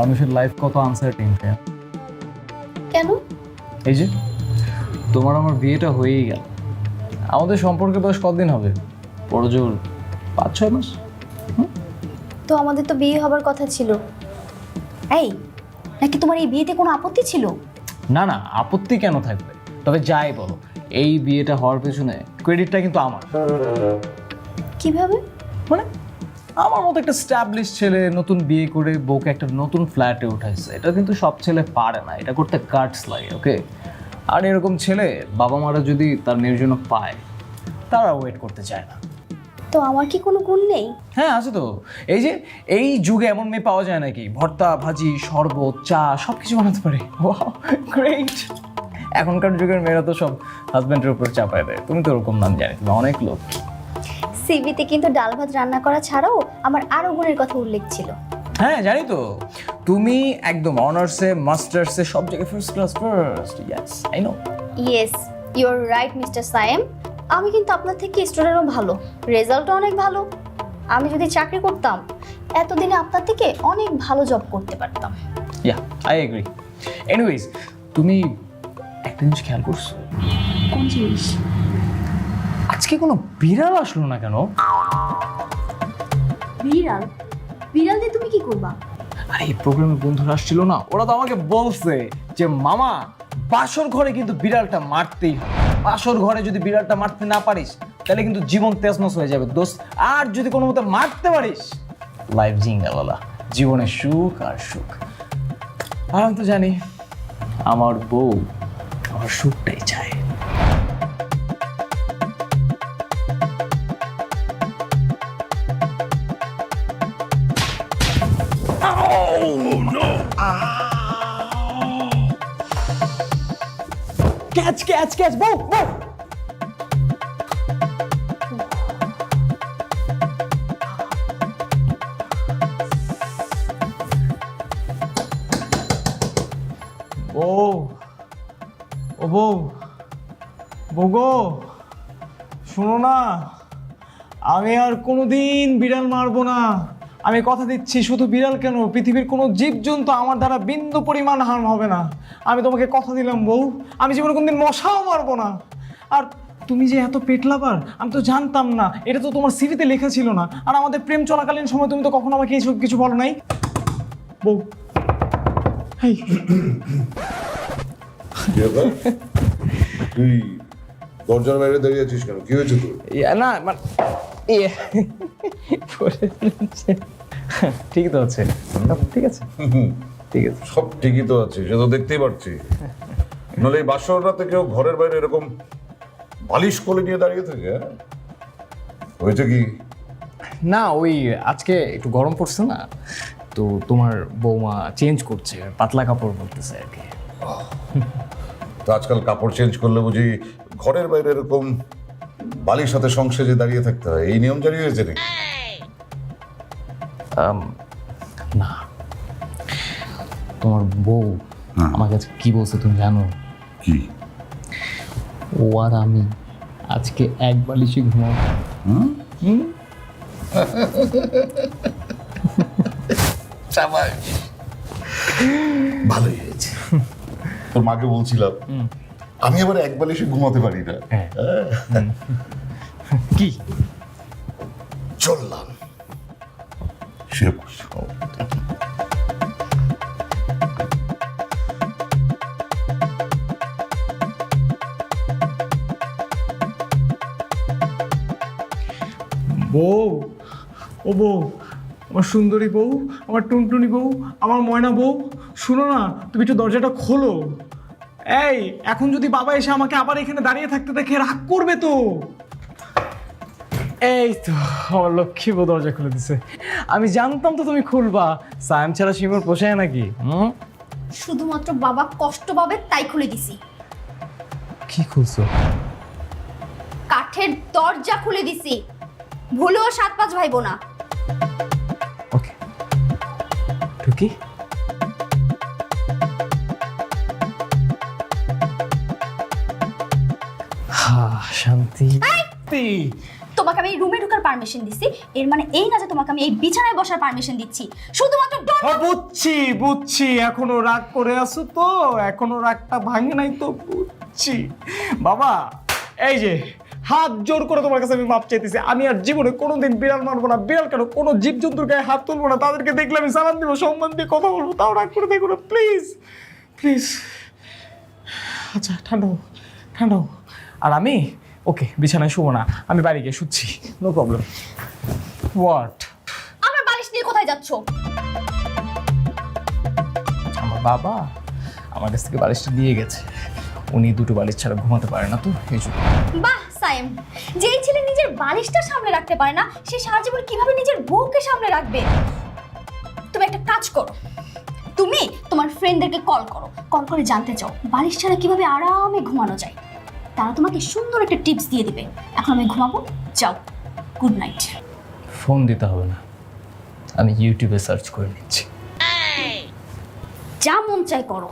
মানুষের লাইফ কত আনসার্টেন। কেন? এই যে তোমার আমার বিয়েটা হয়েই গেল, আমাদের সম্পর্কে বয়স কতদিন হবে? বড়জোর 5-6 মাস। তো আমাদের তো বিয়ে হবার কথা ছিল। এই, নাকি তোমার এই বিয়েতে কোনো আপত্তি ছিল? না না, আপত্তি কেন থাকবে? তবে যাই বলো, এই বিয়েটা হওয়ার পেছনে ক্রেডিটটা কিন্তু আমার। কিভাবে? মানে আমার মতো একটা স্ট্যাবলিশ ছেলে নতুন বিয়ে করে বউকে একটা নতুন ফ্ল্যাটে উঠাইছে, এটা কিন্তু সব ছেলে পারে না, এটা করতে গাটস লাগে। ওকে, আর এরকম ছেলে বাবা মারা যদি তার মেয়ের জন্য পায়, তারা ওয়েট করতে চায় না। তো আমার কি কোনো গুণ নেই? হ্যাঁ আছে তো। এই যে এই যুগে এমন মেয়ে পাওয়া যায় নাকি, ভর্তা ভাজি শরবত চা সব কিছু বানাতে পারে। Wow great. এখনকার যুগের মেয়েরা তো সব হাজব্যান্ডের উপর চাপায় দেয়, তুমি তো ওরকম নাম জানি, তুমি অনেক লোক। সিভিতে কিন্তু ডাল ভাত রান্না করা ছাড়াও আমার আরো গুণের কথা উল্লেখ ছিল। হ্যাঁ জানি তো, তুমি একদম অনার্সে মাস্টার্সে সব জায়গায় first class first. Yes I know. Yes, you are right mister Sayem. আমি কিন্তু আপনার থেকে স্টুডেন্টও ভালো, রেজাল্টও অনেক ভালো। আমি যদি চাকরি করতাম এতদিনে আপনার থেকে অনেক ভালো জব করতে পারতাম। Yeah I agree. এনিওয়েজ, তুমি একটা জিনিস খেয়াল করছো? কোন জিনিস? আজকে কোনো বিড়াল আসলো না কেন? বিড়াল? বিড়াল দিয়ে তুমি কি করবা? আরে এই প্রোগ্রামে বন্ধুরা আসছিল না, ওরা তো আমাকে বলছে যে মামা বাসর ঘরে কিন্তু বিড়ালটা মারতেই হবে, বাসর ঘরে যদি বিড়ালটা মারতে না পারিস তাহলে কিন্তু জীবন তেজনস হয়ে যাবে দোস্ত, আর যদি কোনো মতে মারতে পারিস লাইফ জিঙ্গালালা, জীবনে সুখ আর সুখ। আর আমি তো জানি আমার বউ আমার সুখটাই চায়। ক্যাচ ক্যাচ ক্যাচ, বউ বউ। ও ও বউ, বউ গো শোনো না, আমি আর কোনোদিন বিড়াল মারবো না। আমি কথা দিচ্ছি, শুধু বিড়াল কেন, পৃথিবীর কোনো জীবজন্তু আমার দ্বারা বিন্দু পরিমাণ হার্ম হবে না। আমি তোমাকে কথা দিলাম বউ, আমি জীবনে কোনোদিন মশাও মারবো না। আর তুমি যে এত পেট লাভার আমি তো জানতাম না, এটা তো তোমার সিভিতে লেখা ছিল না। আর আমাদের প্রেম চলাকালীন সময় তুমি তো কখনো আমাকে এইসব কিছু বলো নাই বউ। হেই তুই দরজার বাইরে দাঁড়িয়ে আছিস কেন? কি হয়েছে তোর? না মানে ঠিকই তো আছে, ঠিক আছে ঠিক আছে। সব ঠিকই তো আছে, সে তো দেখতেই পাচ্ছি। নাহলে এই বাসর রাতে কেউ ঘরের বাইরে এরকম বালিশ কোলে নিয়ে দাঁড়িয়ে থাকে? হ্যাঁ হয়েছে কি? না ওই আজকে একটু গরম পড়ছে না, তো তোমার বৌমা চেঞ্জ করছে, পাতলা কাপড় বলতেছে আর কি। তো আজকাল কাপড় চেঞ্জ করলে বুঝি ঘরের বাইরে এরকম বালির সাথে সংসারে দাঁড়িয়ে থাকতে হয়, এই নিয়ম জারি হয়েছে নাকি? না, তোমার বউ আমার কাছে কি বলছে তুমি জানো? কি? ও আর আমি আজকে এক বালিশে ঘুমাবো। ভালোই হয়েছে। তোর মাকে বলছিলাম আমি আবার এক বালিশে ঘুমাতে পারি না। কি চললাম শুয়ে পড়। বউ, ও বউ, আমার সুন্দরী বউ, আমার টুনটুনি বউ, আমার ময়না বউ, শুনো না, তুমি একটু দরজাটা খোলো। এই এখন যদি বাবা এসে আমাকে আবার এখানে দাঁড়িয়ে থাকতে দেখে রাগ করবে তো। এই তো আমার লক্ষ্মী বউ দরজা খুলে দিছে। আমি জানতাম তো তুমি খুলবা, সায়াম ছাড়া শিমুর পোষায় নাকি? শুধুমাত্র বাবা কষ্ট পাবে তাই খুলে দিছি। কি খুলছো? কাঠের দরজা খুলে দিছি, ভুলেও 7-5 ভাইবো না। ওকে ঢুকি। শান্তি। তো তোমাকে আমি এই রুমে ঢোকার পারমিশন দিচ্ছি, এর মানে এই না যে তোমাকে আমি এই বিছানায় বসার পারমিশন দিচ্ছি। শুধুমাত্র বুঝছি এখনো রাগ করে আছো তো, এখনো রাগটা ভাঙে নাই তো, বুঝছি বাবা। এই যে হাত জোর করে তোমার কাছে আমি মাপ চাইতেছি, আমি আর জীবনে কোনোদিন বিড়াল মারবো না। বিড়াল কেন, কোনো জীবজন্তুর গায়ে হাত তুলবো না, তাদেরকে দেখলে আমি সালাম দিব, সম্মান দিয়ে কথা বলবো, তাও রাগ করে দেখো না প্লিজ প্লিজ। আচ্ছা ঠান্ডা হও। আর আমি ওকে বিছানায় শুবো না, আমি বাড়ি গিয়ে শুচ্ছি, নো প্রবলেম। হোয়াট? আমার বালিশ নিয়ে কোথায় যাচ্ছ? আমার বাবা আমার কাছ থেকে বালিশটা দিয়ে গেছে, উনি দুটো বালিশ ছাড়া ঘুমাতে পারে না তো এই জন্য। বাহ সাইম, যেই ছেলে নিজের বালিশটা সামনে রাখতে পারে না, সে সারা জীবন কিভাবে নিজের বউকে সামনে রাখবে? তুমি একটা কাজ করো, তুমি তোমার ফ্রেন্ডদেরকে কল করে জানতে চাও বালিশ ছাড়া কিভাবে আরামে ঘুমানো যায়। তারা তোমাকে সুন্দর একটা টিপস দিয়ে দিবে। এখন আমি ঘুমাবো, যাও, গুড নাইট। ফোন দিতে হবে না, আমি ইউটিউবে সার্চ করে নিচ্ছি। যা মন চাই করো।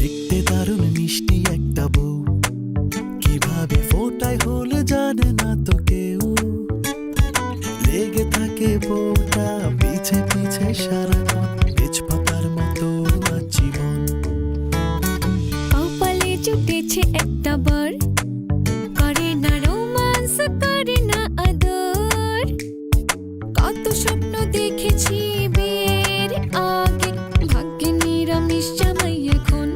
দেখতে দারুণ মিষ্টি একটা বউ, কিভাবে ফোটায় হলে জানে না তো কেউ। লেগে থাকে বউটা পিছে পিছে সারাক্ষণ, তেজপাতার মতো জীবন। কপালে জুটেছে একটা বার, করে না রোমান্স, করে না আদর। কত স্বপ্ন দেখেছি বিয়ের আগে, ভাগ্যে নিরামিষ জামাই এখন।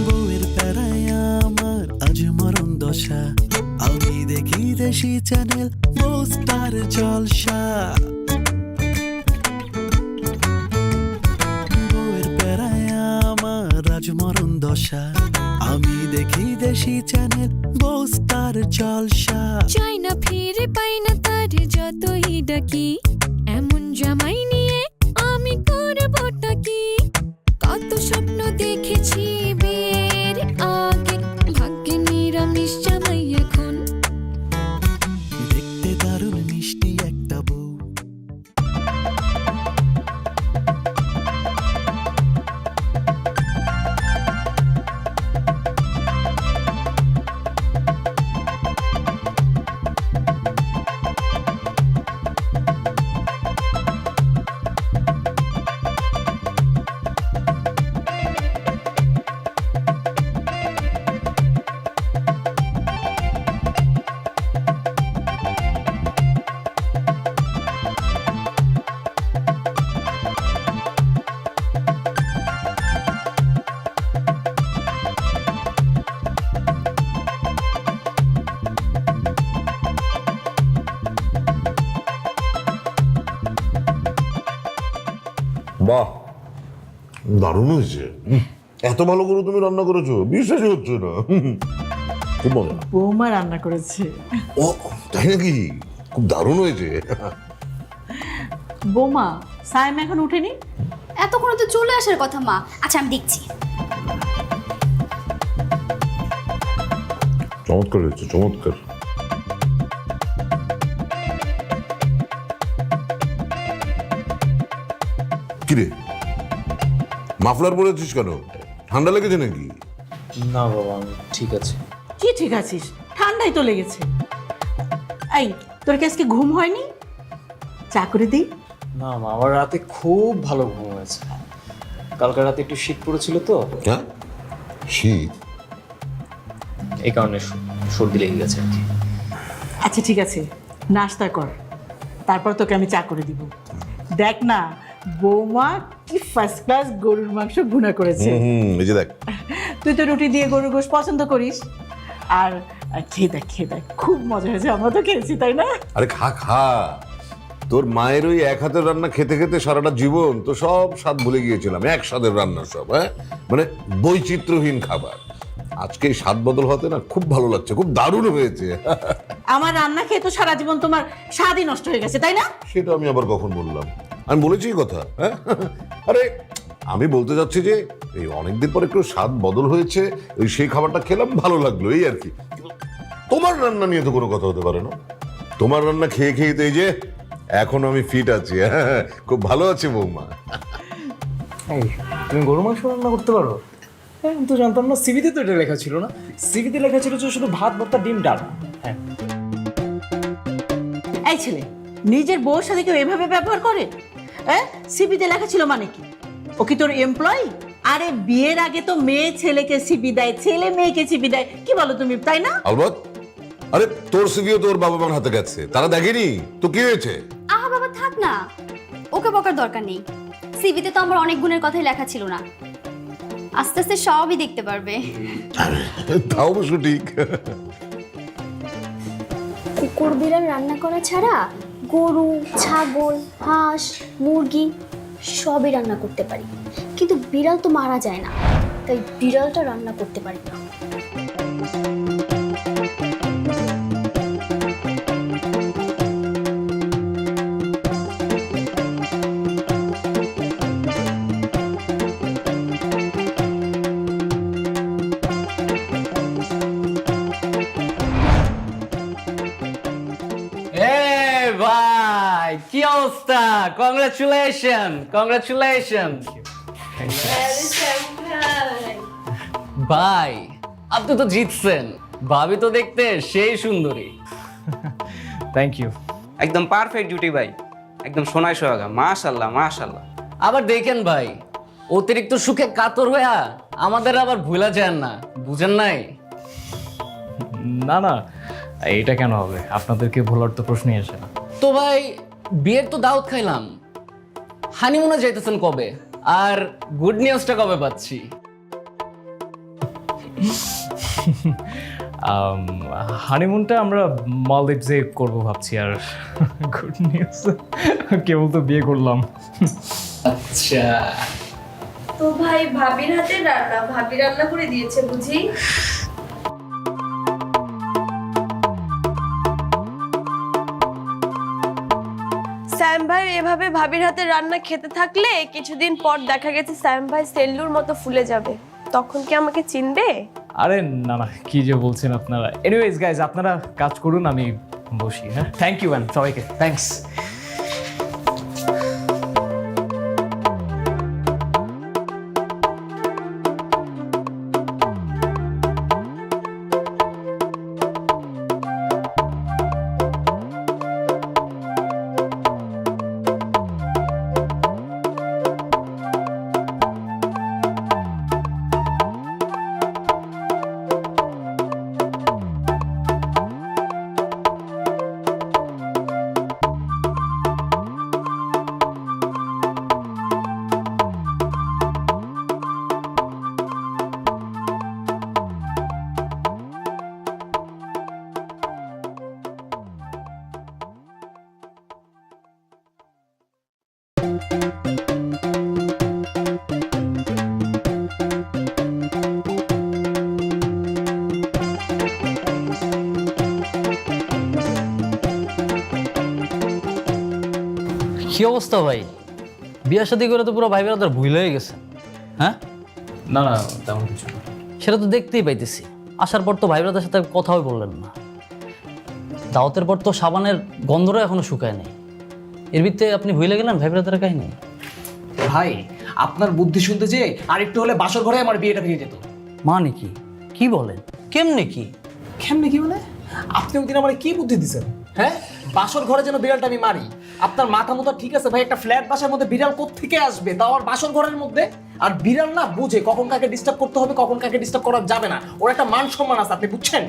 বউয়ের প্যারায় আমার আজ মরণ দশা, আমি দেখি দেশি চ্যানেল পোস্টার জলসা। বউয়ের প্যারায় আমার আজ মরণ দশা, আমি দেখি দেশি চ্যানেল পোস্টার জলসা। চাই না ফিরে পাই না তার যতই ডাকি, এমন জামাই নিয়ে আমি করবটা কি? কত স্বপ্ন দেখেছি বিয়ের আগে, ভাগ্যে নিরামিষ জামাই এখন। দেখতে দারুণ মিষ্টি একটা বউ। বাহ, দারুণ হয়েছে। এত ভালো করে তুমি রান্না করেছো, বিশ্বাসই হচ্ছে না। খুব মজা। বৌমা রান্না করেছে। ও তাই নাকি? খুব দারুণ হয়েছে। বৌমা, সাইম এখন উঠেনি? এতক্ষণে তো চলে আসার কথা মা। আচ্ছা আমি দেখছি। চমৎকার হয়েছে, চমৎকার। কিরে, মাফলার পরেছিস কেন? ঠান্ডা লেগেছে নাকি? না বাবা, আমি ঠিক আছে। কি ঠিক আছিস? ঠান্ডাই তো লেগেছে। এই, তোর কি আজকে ঘুম হয়নি? চা করে দিই? না মা, আমার রাতে খুব ভালো ঘুম হয়েছে। কালকে রাতে একটু শীত পড়েছিল তো, হ্যাঁ, শীত? এই কারণে সর্দি লেগে গেছে আর কি। আচ্ছা ঠিক আছে, নাস্তা কর, তারপর তোকে আমি চা করে দিব। দেখ না বৌমা কি ফার্স্ট ক্লাস গরুর মাংস ভুনা করেছে। এই যে দেখ। তুই তো রুটি দিয়ে গরুর গোশত পছন্দ করিস। আর খেয়ে দেখ, খুব মজা হয়েছে। আমরা তো খেয়েছি, তাই না? আরে খা খা, তোর মায়ের ওই এক হাতের রান্না খেতে খেতে সারাটা জীবন তো সব স্বাদ ভুলে গিয়েছিলাম। এক স্বাদের রান্না সব, হ্যাঁ, মানে বৈচিত্র্যহীন খাবার। আজকে এই স্বাদ বদল হতে না খুব ভালো লাগছে, খুব দারুণ হয়েছে। আমার রান্না খেয়ে তো সারা জীবন তোমার স্বাদই নষ্ট হয়ে গেছে, তাই না? সেটা আমি আবার কখন বললাম? আমি বলেছি এই কথা? হ্যাঁ, আরে আমি বলতে যাচ্ছি যে এই অনেকদিন পর একটু স্বাদ বদল হয়েছে, ওই সেই খাবারটা খেলাম, ভালো লাগলো, এই আর কি। তোমার রান্না নিয়ে তো কোনো কথা হতে পারে না। তোমার রান্না খেয়ে খেয়ে তো এই যে এখন আমি ফিট আছি। হ্যাঁ, খুব ভালো আছে বৌমা। এই, তুমি গরু মাংস রান্না করতে পারো? হ্যাঁ, আমি তো জানতাম না। সিভিতে তো এটা লেখা ছিল না। সিভিতে লেখা ছিল যে শুধু ভাত, ভর্তা, ডিম, ডাল। হ্যাঁ। এই ছেলে নিজের বউর সাথে কেউ এভাবে ব্যবহার করে? হ্যাঁ, সিবিতে লেখা ছিল মানে কি? ও কি তোর এমপ্লয়ি? আরে বিয়ের আগে তো মেয়ে ছেলেকে সিবি দেয়, ছেলে মেয়েকে সিবি দেয়, কি বলো তুমি, তাই না? আলবত। আরে তোর সিভিও তোর বাবা মার হাতে গেছে, তারা দেখেনি তো কি হয়েছে? আহা বাবা থাক না, ওকে বকার দরকার নেই। সিভিতে তো আমার অনেক গুণের কথাই লেখা ছিল না, আস্তে আস্তে সবই দেখতে পারবে। তাও অবশ্য ঠিক। কুকুর বিড়াল রান্না করা ছাড়া গরু, ছাগল, হাঁস, মুরগি সবই রান্না করতে পারি, কিন্তু বিড়াল তো মারা যায় না, তাই বিড়ালটা রান্না করতে পারি না। ভাই কি অবস্থা? কংগ্রাচুলেশন, কংগ্রাচুলেশন ভাই, আপনি তো জিতছেন। ভাবি তো দেখতে সেই সুন্দরী। Thank you. একদম পারফেক্ট ডিউটি ভাই, একদম সোনায় সোহাগা, মাশাআল্লাহ মাশাআল্লাহ। আবার দেখেন ভাই, অতিরিক্ত সুখে কাতর হইয়া আমাদের আবার ভুলা যায় না, বুঝেন নাই? না না, এটা কেন হবে? আপনাদেরকে ভোলার তো প্রশ্নই আসে না। তো ভাই, বিয়ের তো দাওয়াত খাইলাম, হানিমুনে যাইতেছেন কবে? আর গুড নিউজটা কবে পাচ্ছি? হানিমুনটা আমরা মালদ্বীপসে করবো ভাবছি। আর গুড নিউজ, কেবল তো বিয়ে করলাম। আচ্ছা, তো ভাই ভাবির হাতে রান্না, ভাবি রান্না করে দিয়েছে বুঝি? স্যাম ভাই এভাবে ভাবির হাতে রান্না খেতে থাকলে কিছুদিন পর দেখা গেছে স্যাম ভাই সেল্লুর মতো ফুলে যাবে, তখন কি আমাকে চিনবে? আরে না না, কি যে বলছেন আপনারা। এনিওয়েজ গাইজ, আপনারা কাজ করুন, আমি বসি। হ্যাঁ, থ্যাংক ইউ ম্যান, সবাইকে থ্যাঙ্কস। কি অবস্থা ভাই? বিয়ে শাদী করে তো পুরো ভাই বেড়াদার ভুল হয়ে গেছে। হ্যাঁ না না, তেমন কিছু না। সেটা তো দেখতেই পাইতেছি। আসার পর তো ভাই বেড়াদার সাথে কথাই বললেন না। দাওয়াতের পর তো সাবানের গন্ধটা এখনো শুকায় নাই। এর ভিত্তিতে আপনি ভুলে গেলেন ভাই বেড়াদার কাহিনী। ভাই, আপনার বুদ্ধি শুনতে যে আর একটু হলে বাসর ঘরে আমার বিয়েটা ভেঙে যেত। মানে কি? কি বলেন? কেমনে কি? কেমনে কি মানে? আপনি ওদিন আমার কি বুদ্ধি দিচ্ছেন? হ্যাঁ, বাসর ঘরে যেন বিড়ালটা আমি মারি। আপনার মাথা মতো ঠিক আছে ভাই, একটা ফ্ল্যাট বাসার মধ্যে বিড়াল কোত্থেকে আসবে, তাও আর বাসর ঘরের মধ্যে? আর বিড়াল না বুঝে কখন কাকে ডিস্টার্ব করতে হবে, কখন কাকে ডিস্টার্ব করা যাবে না। ওর একটা মান সম্মান আছে, আপনি বুঝছেন?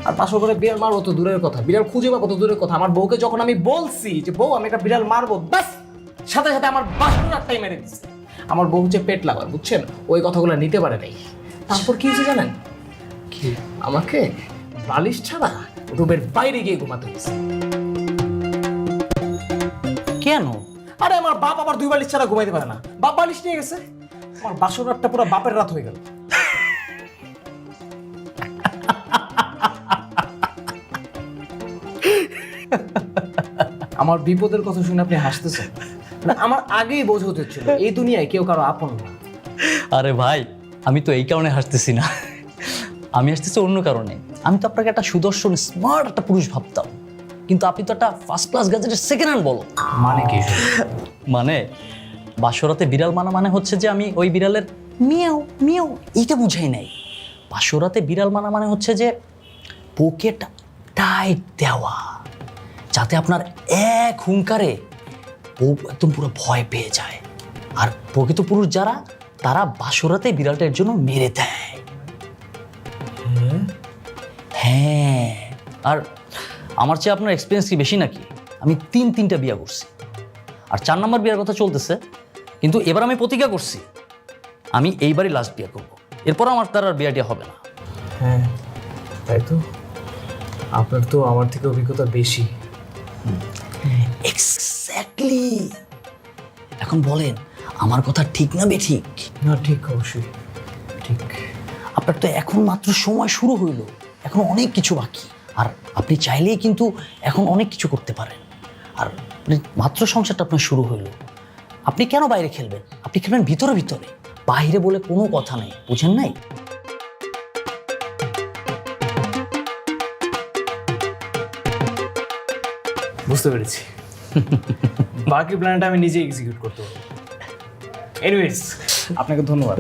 আর বাসর ঘরে বিড়াল মারবো তো দূরের কথা, বিড়াল খুঁজে পাবো তো দূরের কথা। আমার বউকে যখন আমি বলছি যে বউ আমি একটা বিড়াল মারবো, ব্যাস সাথে সাথে আমার বাসর একটাই মেরে দিচ্ছে। আমার বউ হচ্ছে পেট লাগার, বুঝছেন? ওই কথাগুলো নিতে পারে নাই। তারপর কি হয়েছে জানেন? কি? আমাকে বালিশ ছাড়া রুমের বাইরে গিয়ে ঘুমাতে হয়েছে। কেন? আরে আমার বাপ আবার 2 বালিশ ছাড়া ঘুমাইতে পারে না, বাপ বালিশ নিয়ে গেছে। আমার বাসর রাতটা পুরো বাপের রাত হয়ে গেল। আমার বিপদের কথা শুনে আপনি হাসতেছেন? না, আমার আগেই বোঝা উচিত ছিল এই দুনিয়ায় কেউ কারো আপন না। আরে ভাই, আমি তো এই কারণে হাসতেছি না, আমি হাসতেছি অন্য কারণে। আমি তো আপনাকে একটা সুদর্শন স্মার্ট একটা পুরুষ ভাবতাম, কিন্তু আপনি তো একটা ফার্স্ট ক্লাস গ্যাজেটের সেকেন্ড হ্যান্ড বলো। মানে কি? মানে বাসরাতে বিড়াল মানা মানে হচ্ছে যে আমি ওই বিড়ালের মিয়াও মিয়াও এইটা বুঝাই নাই। বাসরাতে বিড়াল মানা মানে হচ্ছে যে বুকে টাইট দেওয়া, যাতে আপনার এক হুঙ্কারে বউ একদম পুরো ভয় পেয়ে যায়। আর প্রকৃত পুরুষ যারা, তারা বাসরাতে বিড়ালটার জন্য মেরে দেয়। হ্যাঁ, আর আমার চেয়ে আপনার এক্সপিরিয়েন্স কি বেশি নাকি? আমি তিনটা বিয়ে করছি, আর 4 নম্বর বিয়ের কথা চলতেছে। কিন্তু এবার আমি প্রতিজ্ঞা করছি, আমি এইবারই লাস্ট বিয়ে করব, এরপর আমার তার আর বিয়েটি হবে না। হ্যাঁ তাই তো, আপনার তো আমার থেকে অভিজ্ঞতা বেশি। এক্স্যাক্টলি। এখন বলেন, আমার কথা ঠিক না বেঠিক? না ঠিক, অবশ্যই ঠিক। আপনার তো এখন মাত্র সময় শুরু হইল, এখন অনেক কিছু বাকি। আর আপনি চাইলেই কিন্তু এখন অনেক কিছু করতে পারেন। আর মাত্র সংসারটা আপনার শুরু হইল, আপনি কেন বাইরে খেলবেন? আপনি খেলবেন ভিতরে ভিতরে, বাইরে বলে কোনো কথা নেই, বুঝেন নাই? বুঝতে পেরেছি। বাকি প্ল্যানটা আমি নিজে এক্সিকিউট করতে পারবো। এনিওয়েজ, আপনাকে ধন্যবাদ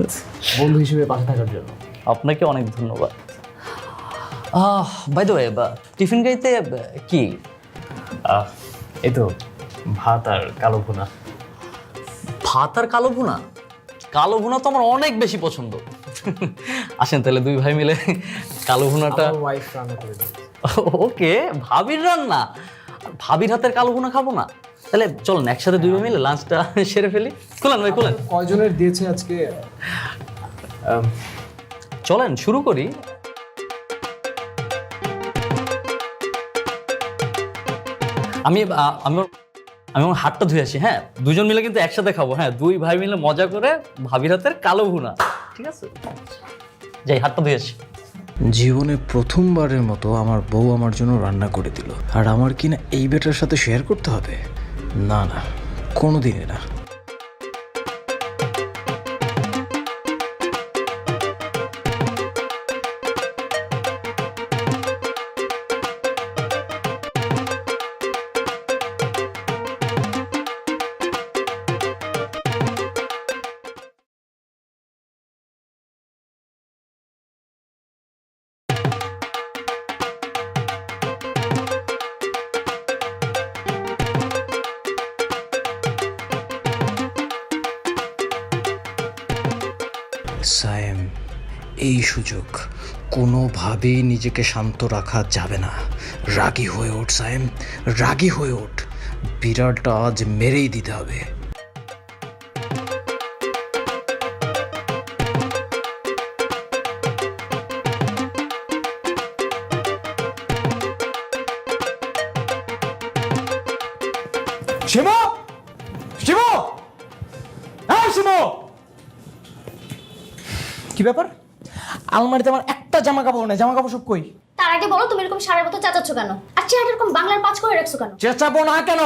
বন্ধু হিসেবে পাশে থাকার জন্য। আপনাকে অনেক ধন্যবাদ। বাই দ্য ওয়ে, টিফিন গাইতে কি? এই তো ভাত আর কালো ভুনা। ভাত আর কালো ভুনা? কালো ভুনা তো আমার অনেক বেশি পছন্দ। আসেন তাহলে দুই ভাই মিলে কালো ভুনাটা। ওয়াইফ রান্না করে দিই। ওকে, ভাবির রান্না? ভাবির হাতের কালো ভুনা খাবো না? তাহলে চলেন একসাথে দুই ভাই মিলে লাঞ্চটা সেরে ফেলি। খুলেন ভাই, খুলেন। কয়জনের দিয়েছে আজকে? চলেন শুরু করি। আমি আমি আমি আমার হাতটা ধুয়ে আসি। হ্যাঁ, দুজন মিলে কিন্তু একসাথে খাবো। হ্যাঁ, দুই ভাই মিলে মজা করে ভাবির হাতের কালো ভুনা, ঠিক আছে? যাই, হাতটা ধুয়ে আসি। জীবনে প্রথমবারের মতো আমার বউ আমার জন্য রান্না করে দিল, আর আমার কিনা এই বেটার সাথে শেয়ার করতে হবে? না না, কোনোদিনই না। সায়েম, এই সুযোগ কোনোভাবেই নিজেকে শান্ত রাখা যাবে না। রাগী হয়ে ওঠ সায়েম, রাগী হয়ে ওঠ। বিড়ালটা আজ মেরেই দিতে হবে। শিবু, শিবু, হ্যাঁ শিবু। কি ব্যাপার? আলমারিতে আমার একটা জামা কাপড় নেই, জামা কাপড় সব কই? তার আগে বলো, তুমি এরকম সারের মতো চেঁচাচ্ছ কেন? আর চেহারা এরকম বাংলার পাঁচ করে রাখছো কেন? চেঁচাবো না কেন?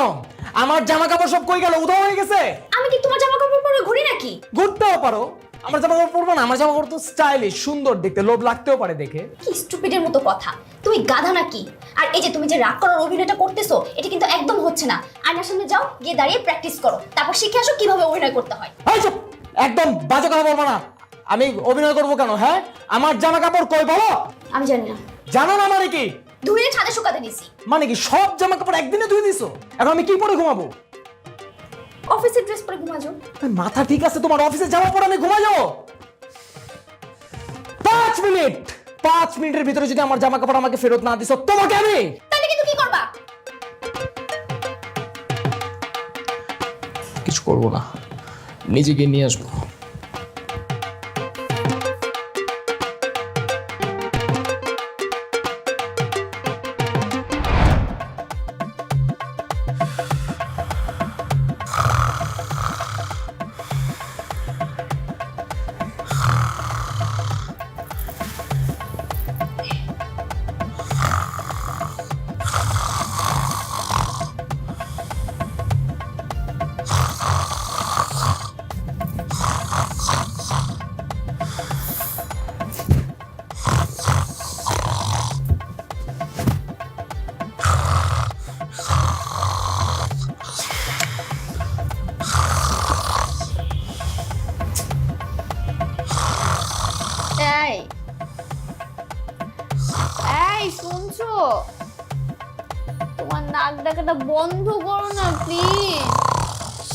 আমার জামা কাপড় সব কই গেল? উধাও হয়ে গেছে। আমি কি তোমার জামা কাপড় পরে ঘুরি নাকি? ঘুরতেও পারো, আমার জামা কাপড় পরবো না? আমার জামা কাপড় তো স্টাইলিশ, সুন্দর দেখতে, লোভ লাগতেও পারে দেখে। কি স্টুপিডের মতো কথা! তুমি গাধা নাকি? আর এই যে তুমি যে রাগ করার অভিনয়টা করতেছো, এটা কিন্তু একদম হচ্ছে না। আয়নার সামনে যাও, গিয়ে দাঁড়িয়ে প্র্যাকটিস করো, তারপর শিখে আসো কিভাবে অভিনয় করতে হয়। এই চুপ, একদম বাজে কথা বলবো না। আমি অভিনয় করবো কেন? হ্যাঁ, আমার জামা কাপড় কই বলো? আমি জানি না। জানো না মানে কি? ধুয়ে ছাদে শুকাতে দিছি। মানে কি সব জামা কাপড় একদিনে ধুয়ে দিছো? এখন আমি কি পরে ঘুমাবো? অফিসের ড্রেস পরে ঘুমা যাও। মাথা ঠিক আছে তোমার? অফিসে জামা পরে আমি ঘুমা যাও? 5 মিনিট, 5 মিনিটের ভিতরে যদি আমার জামা কাপড় আমাকে ফেরত না দিছো, তোমাকে আমি তাহলে কিন্তু কি করবা? কিছু করবো না, নিজে গিয়ে নিয়ে আসবো। নাক ডাকাটা বন্ধ করো না প্লিজ।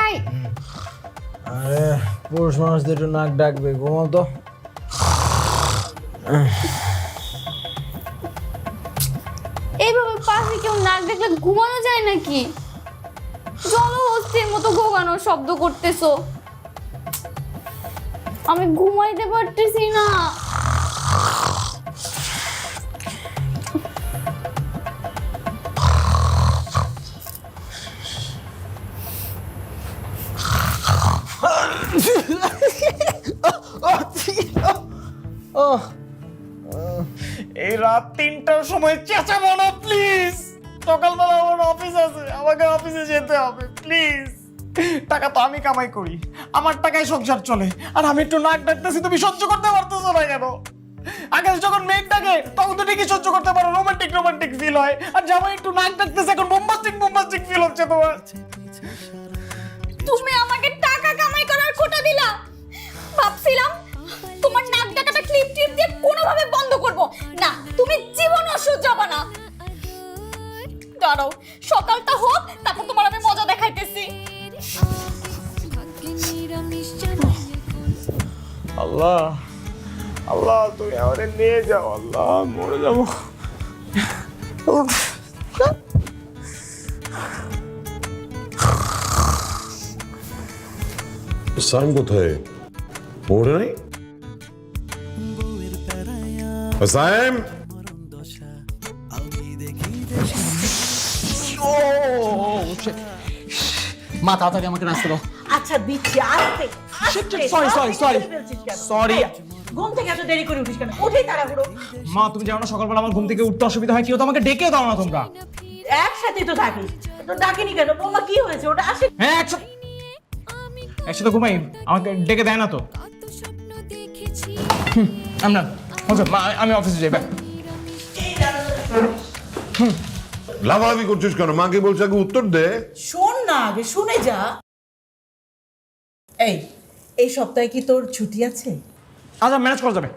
এই আরে পুরুষ মানুষদের একটু নাক ডাকবে, ঘুমাও তো। এইভাবে পাশে কেউ নাক ডাকলে ঘুমানো যায় নাকি? জলহস্তির মতো ঘোগানোর শব্দ করতেছো, আমি ঘুমাইতে পারতেছি না। এই রাত 3টার সময় চেঁচাবো না প্লিজ। সকালবেলা আমার অফিস আছে, আমাকে অফিসে যেতে হবে প্লিজ। টাকা তো আমি কামাই করি, আমার টাকায় সংসার চলে, আর আমি একটু নাক ডাকতেছি তুমি সহ্য করতে পারতেছো না কেন? আগে যখন মেঘ ডাকে তখন তো ঠিকই সহ্য করতে পারো, রোমান্টিক রোমান্টিক ফিল হয়, আর জামাই একটু নাক ডাকতেছে এখন বোম্বাস্টিক ফিল হচ্ছে তোমার। তুমি আমাকে টাকা কামাই করার খোটা দিলা। ভাবছিলাম তোমার নাক ডাকাটা ক্লিপ দিয়ে কোনোভাবে বন্ধ করব না, তুমি জীবনও সহ্য হবে না। দাঁড়াও সকালটা হোক, তারপর তোমার আমি মজা দেখাইতেছি। আল্লাহ আল্লাহ তুমি আমাদের নিয়ে যাও, আল্লাহ মরে যাবো। সাইম কোথায়? ওঠে নাই সাইম? মা তাড়াতাড়ি আমাকে নাচতে দাও। আচ্ছা দিচ্ছি, আস্তে সরি। ঘুম থেকে এত দেরি করে উঠিস কেন? উঠেই তাড়াহুড়ো। মা তুমি জানো না সকালবেলা আমার ঘুম থেকে উঠতে অসুবিধা হয়, কেউ তো আমাকে ডেকেও দাও না তোমরা। একসাথে তো থাকিস, তো ডাকিনি কেন? বৌমা কি হয়েছে? ওটা আসে। হ্যাঁ একসাথে ঘুমাই, আমাকে ডেকে দেয় না তো। আমরা মা আমি অফিসে যাই। লাভালাভি করছিস কেন? মাকে বলছে আগে উত্তর দে। শোন না, আগে শুনে যা। এই সপ্তাহে কি তোর ছুটি আছে? আচ্ছা ম্যানেজ করা যাবে।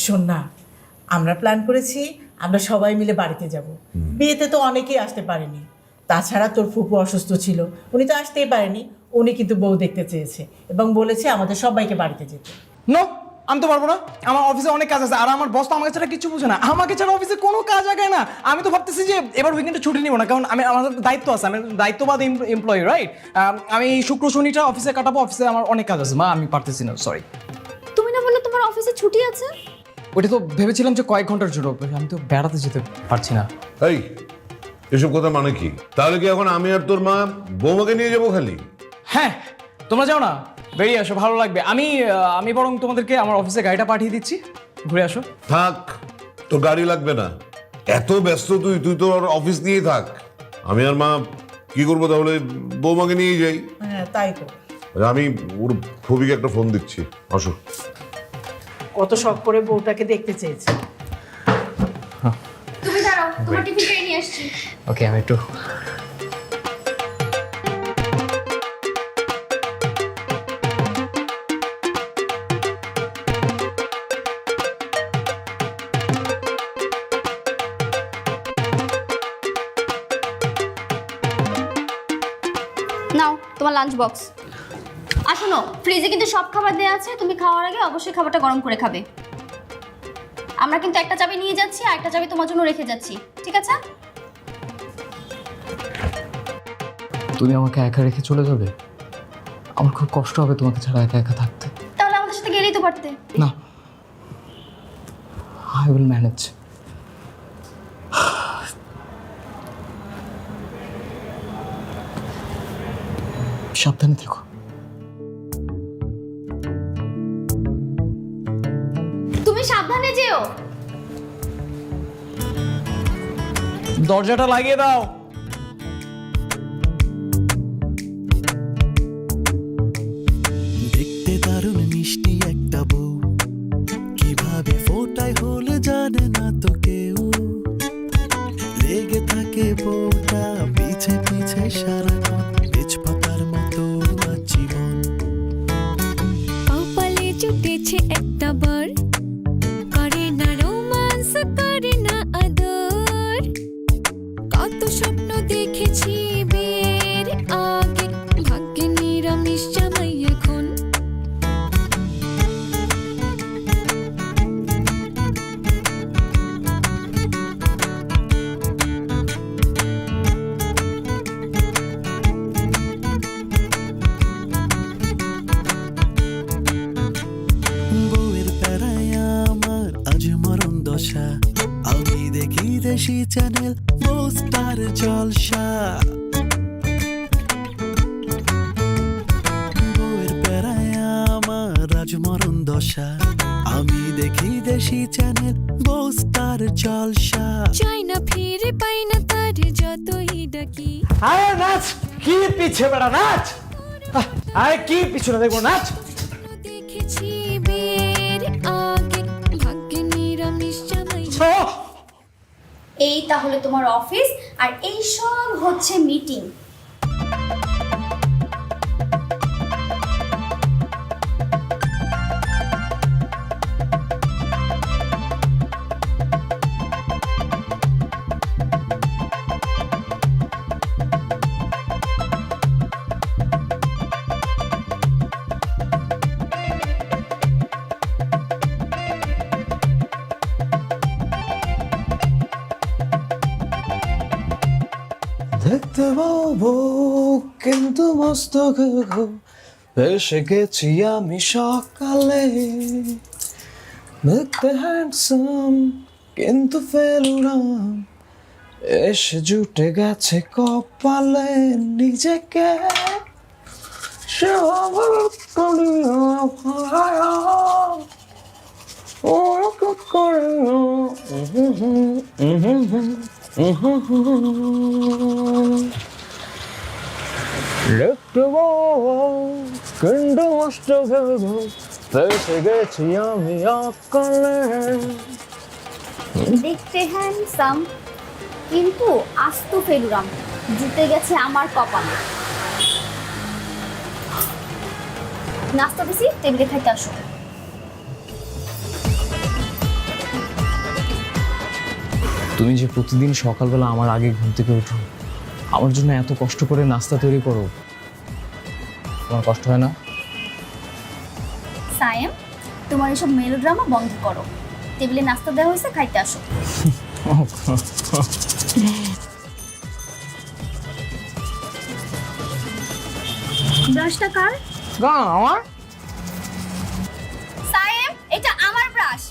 শোন না, আমরা প্ল্যান করেছি আমরা সবাই মিলে বাড়িতে যাব। বিয়েতে তো অনেকেই আসতে পারেনি, তাছাড়া তোর ফুপু অসুস্থ ছিল, উনি তো আসতেই পারেনি। উনি কিন্তু বউ দেখতে চেয়েছে এবং বলেছে আমাদের সবাইকে বাড়িতে যেতে। নো, আমি তো পারবো না, আমার অফিসে অনেক কাজ আছে, আর আমার বস তো আমাকে ছাড়া কিছু বুঝে না। আমাকে ছাড়া অফিসে কোনো কাজ আগায় না। আমি তো ভাবতেছি যে এবার উইকেন্ডে ছুটি নিব না, কারণ আমার দায়িত্ব আছে, আমি দায়িত্ববাদ এমপ্লয়ি, রাইট? আমি শুক্র শনিটা অফিসে কাটাবো, অফিসে আমার অনেক কাজ আছে। মা আমি পারতেছি না, সরি। তুমি না বললে তোমার অফিসে ছুটি আছে? ওটা তো ভেবেছিলাম যে কয়েক ঘন্টার ছুটি, আমি তো বেড়াতে যেতে পারছি না। এই এসব কথা মানে কি? তাহলে কি এখন আমি আর তোর মা বৌমাকে নিয়ে যাবো খালি? হ্যাঁ তোমরা যাও না, বেরিয়ে আসো, ভালো লাগবে। আমি বরং তোমাদেরকে আমার অফিসে গাড়িটা পাঠিয়ে দিচ্ছি, ঘুরে আসো। থাক, তোর গাড়ি লাগবে না, এত ব্যস্ত তুই তোর অফিস নিয়েই থাক। আমি আর মা কি করবো তাহলে? বৌমাকে নিয়ে যাই। হ্যাঁ তাই তো। আমি ওর ফবিকে একটা ফোন দিচ্ছি, আসো। কত শখ করে বউটাকে দেখতে চেয়েছে। তুমি দাঁড়াও, তোমার টিফিনটা নিয়ে আসছি। ওকে আমি একটু নাও তোমার লাঞ্চ বক্স। আর শোনো, ফ্রিজে কিন্তু সব খাবার দেওয়া আছে, তুমি খাওয়ার আগে অবশ্যই খাবারটা গরম করে খাবে। আমরা কিন্তু একটা চাবি নিয়ে যাচ্ছি আর একটা চাবি তোমার জন্য রেখে যাচ্ছি, ঠিক আছে? তুমি আমাকে একা রেখে চলে যাবে? আমার খুব কষ্ট হবে তোমাকে ছাড়া একা একা থাকতে। তাহলে আমাদের সাথে গেলেই তো পারতে। না, আই উইল ম্যানেজ। সাবধানে থেকো। তুমি সাবধানে যেও। দরজাটা লাগিয়ে দাও। দেখতে দারুণ মিষ্টি একটা বউ, কিভাবে ফোটায় হলে জানে না তো কেউ। লেগে থাকে বউটা পিছে পিছে সারাক্ষণ, তেজপাতার মতো জীবন। কপালে জুটেছে একটা বার, করে না রোমা চ্যানেল স্টার জলসা বউয়ের বেড়ায় আমার রাজমরণ দশা আমি দেখি দেশি চ্যানেল স্টার জলসা চাই না ফিরে পাই না তার যতই ডাকি আরে নাচ, কি পিছে বেড়া নাচ, আরে কি পিছনে দেখবো নাচ। দেখেছি বিয়ের আগে ভাগ্যে নিরামিষ জামাই এই তাহলে তোমার অফিস, আর এই সব হচ্ছে মিটিং। দেখতে পাবো কিন্তু মস্তক এসে গেছি আমি সকালে, দেখতে হ্যান্ডসাম কিন্তু ফেলুরাম এসে জুটে গেছে কপালে নিজেকে দেখতে কিন্তু মস্তক এসে গেছি আমি সকালে। দেখতে হ্যান্ডসাম কিন্তু আস্ত ফেলুরাম জুটে গেছে আমার কপালে। নাস্তা দিছি, টেবিলে খাইতে আসো। তুমি যে প্রতিদিন সকালবেলা আমার আগে ঘুম থেকে উঠো, আমার জন্য এত কষ্ট করে নাস্তা তৈরি করো, তোমার কষ্ট হয় না? সায়েম, তোমার এসব মেলোড্রামা বন্ধ করো। টেবিলে নাস্তা দেওয়া হয়েছে, খাইতে আসো। ব্রাশটা কার? আমার সায়েম, এটা আমার ব্রাশ।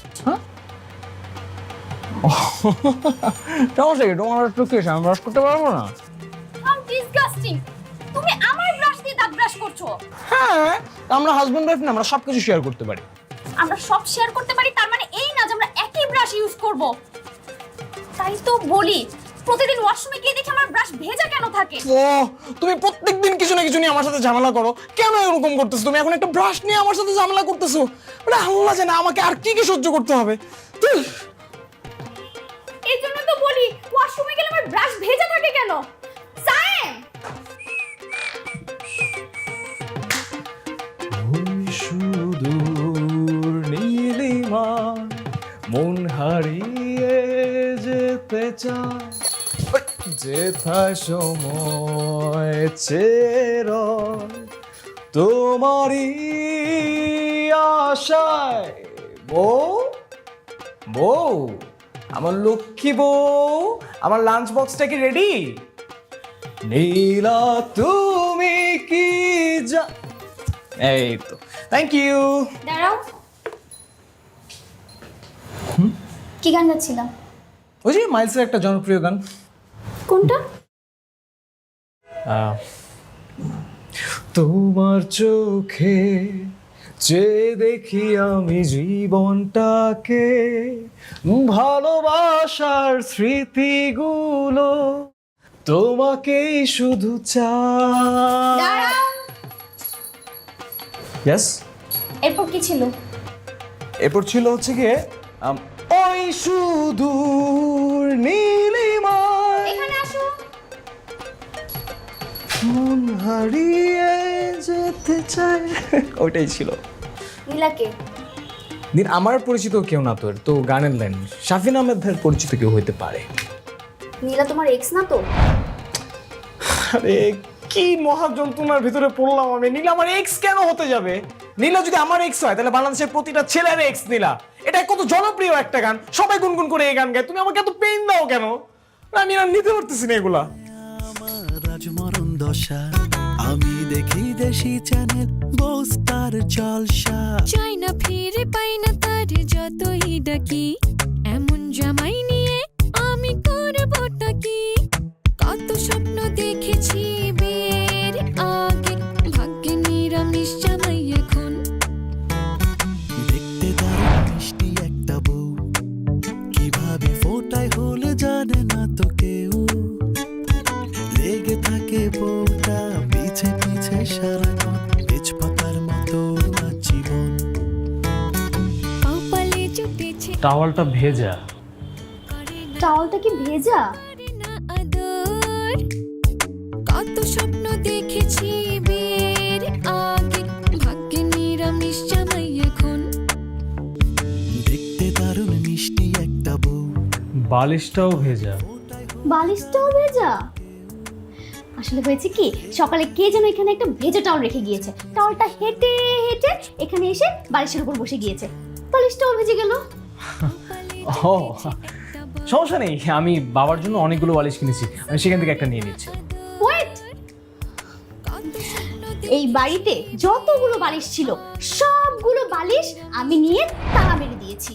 সমস্যা কি? তোমার একটু কেস আমি ব্রাশ করতে পারবো না? How disgusting! তুমি আমার ব্রাশ দিয়ে দাঁত ব্রাশ করছো। হ্যাঁ, আমরা হাজবেন্ড ওয়াইফ না, আমরা সবকিছু শেয়ার করতে পারি। আমরা সব শেয়ার করতে পারি, তার মানে এই না যে আমরা একই ব্রাশ ইউজ করব। তাই তো বলি, প্রতিদিন ওয়াশরুমে গিয়ে দেখি আমার ব্রাশ ভেজা কেন থাকে। ও, তুমি প্রত্যেকদিন কিছু না কিছু নিয়ে আমার সাথে ঝামেলা করো, কেন এরকম করতেছো? তুমি এখন একটা ব্রাশ নিয়ে আমার সাথে ঝামেলা করতেছো, মানে আল্লাহ জানে আমাকে আর কি কি সহ্য করতে হবে। এই জন্য তো বলি, ওয়াশরুমে গেলে আমার ব্রাশ ভেজা থাকে কেন। সায়েম, সুদূর নীলিমা মন হারিয়ে যেতে চায়, যেথায় সময় চের তোমারই আশায়। বউ, বউ, আমার লক্ষ্মী বউ, আমার লাঞ্চ বক্সটা কি রেডি? নীলা তুমি কি এই তো, থ্যাংক ইউ। দাঁড়াও। কি গান গাচ্ছিলাম? ওই যে মাইলসের একটা জনপ্রিয় গান। কোনটা? তোমার চোখে যে দেখি আমি জীবনটাকে, ভালোবাসার স্মৃতিগুলো তোমাকেই শুধু চাই। দাঁড়াও। ইয়েস, এরপর কি ছিল? এরপর ছিল হচ্ছে গিয়ে ওই সুদূর নীলিমায় এখানে আসো। মন হারিয়ে যেতে চায়, ওইটাই ছিল। নীলাকে? দিন আমার পরিচিত কেউ না, তোর তো গানের লাইন শাফিন আহমেদের পরিচিত কেউ হইতে পারে। নীলা তোমার এক্স না তো? আরে কি মহা যন্ত্রণার ভিতরে পড়লাম আমি। নীলা আমার এক্স কেন হতে যাবে? নীলা যদি আমার এক্স হয় তাহলে বাংলাদেশের প্রতিটা ছেলের এক্স নীলা। এটা কত জনপ্রিয় একটা গান, সবাই গুনগুন করে এই গান গায়। তুমি আমাকে এত পেইন দাও কেন? আমি আর নিতে পারতেছি না এগুলা। আমার রাজমরণ দশা আমি দেখি দেশি চ্যানেল স্টার জলসা চাই না ফিরে পাই না তার যতই ডাকি এমন জামাই নিয়ে আমি করব থাকে বউটা পিছে পিছে সারাক্ষণ তেজপাতার মতো জীবন। কপালে জুটেছে টাওয়ালটা ভেজা। টাওয়ালটা কি ভেজা? না আদর, কত স্বপ্ন দেখেছি বিয়ের আগে, ভাগ্যে নিরামিষ জামাই এখন। দেখতে দারুণ মিষ্টি একটা বউ, বালিশটাও ভেজা। বালিশটাও ভেজা? আসলে হয়েছে কি, সকালে কে যেন এখানে একটা ভেজা টাওয়াল রেখে গিয়েছে। টাওয়ালটা হেঁটে হেঁটে এখানে এসে বালিশের উপর বসে গিয়েছে, বালিশটাও ভেজে গেল। ও সমস্যা নেই, আমি বাবার জন্য অনেকগুলো বালিশ কিনেছি, আমি সেখান থেকে একটা নিয়ে নিচ্ছি। ওয়েট, এই বাড়িতে যতগুলো বালিশ ছিল সবগুলো বালিশ আমি নিয়ে তালা মেরে দিয়েছি,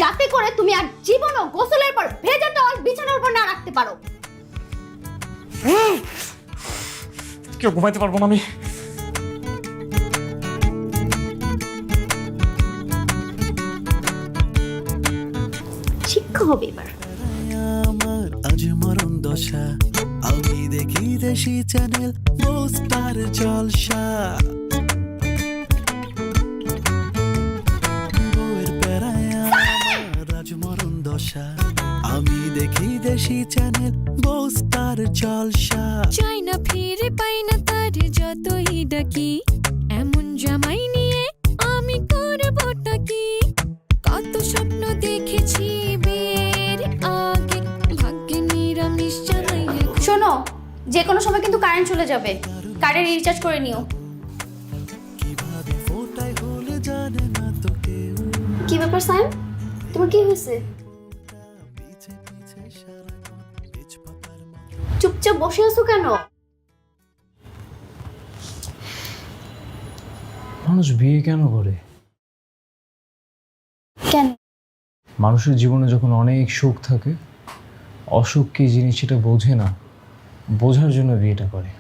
যাতে করে তুমি আর জীবনও গোসলের পর ভেজা টাওয়াল বিছানার উপর না রাখতে পারো। কেউ ঘুমাইতে পারবো না আমি। শিক্ষা হবে এবার। আমার আজ মরণ দশা, আমি দেখি দেশি চ্যানেল পোস্টার জলসা। বউয়ের প্যারায় আমার আজ মরণ দশা, আমি দেখি দেশি চ্যানেল পোস্টার জলসা। চাই না ফিরে পাই না তার যতই ডাকি, এমন জামাই নিয়ে আমি করবটা কি? কত স্বপ্ন দেখেছি বিয়ের আগে, ভাগ্যে নিরামিষ জামাই এখন। শোনো, যে কোনো সময় কিন্তু কারেন্ট চলে যাবে, কারেন্ট রিচার্জ করে নিও। কিভাবে ফোটায় হলে জানে না তো কেউ, কি ব্যাপার সাইম, তোমার কি হয়েছে? পিছে পিছে সারাক্ষণ তেজপাতার মতো। চুপচাপ বসে আছো কেন? মানুষ বিয়ে কেন করে? কেন? মানুষের জীবনে যখন অনেক সুখ থাকে, অসুখ কি জিনিস সেটা বোঝে না, বোঝার জন্য বিয়েটা করে।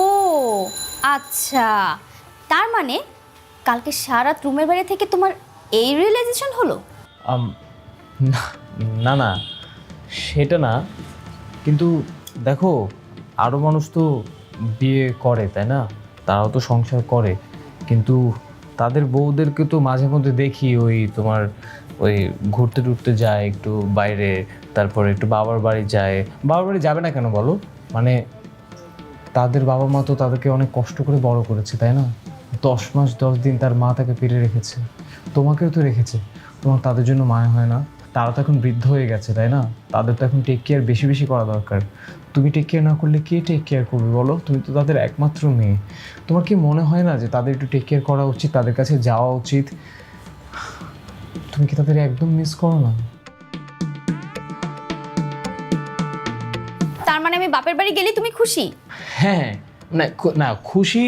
ও আচ্ছা, তার মানে কালকে সারা রুমের বাইরে থেকে তোমার এই রিয়েলাইজেশন হলো? না না, সেটা না, কিন্তু দেখো আরও মানুষ তো বিয়ে করে, তাই না? তারাও তো সংসার করে, কিন্তু তাদের বউদেরকে তো মাঝে মধ্যে দেখি ওই তোমার ওই ঘুরতে টুরতে যায় একটু বাইরে, তারপরে একটু বাবার বাড়ি যায়। বাবার বাড়ি যাবে না কেন বলো? মানে তাদের বাবা মা তো তাদেরকে অনেক কষ্ট করে বড় করেছে, তাই না? 10 মাস 10 দিন তার মা তাকে পেরে রেখেছে, তোমাকেও তো রেখেছে। তোমার তাদের জন্য মায়া হয় না? তারা তো এখন বৃদ্ধ হয়ে গেছে, তাই না? তাদের তো এখন টেক কেয়ার বেশি বেশি করা দরকার। তুমি টেক কেয়ার না করলে কে টেক কেয়ার করবে বলো? তুমি তো তাদের একমাত্র মেয়ে। তোমার কি মনে হয় না যে তাদের একটু টেক কেয়ার করা উচিত, তাদের কাছে যাওয়া উচিত? তুমি কি তাদের একদম মিস করো না? তার মানে আমি বাপের বাড়ি গেলে তুমি খুশি? হ্যাঁ, না না খুশি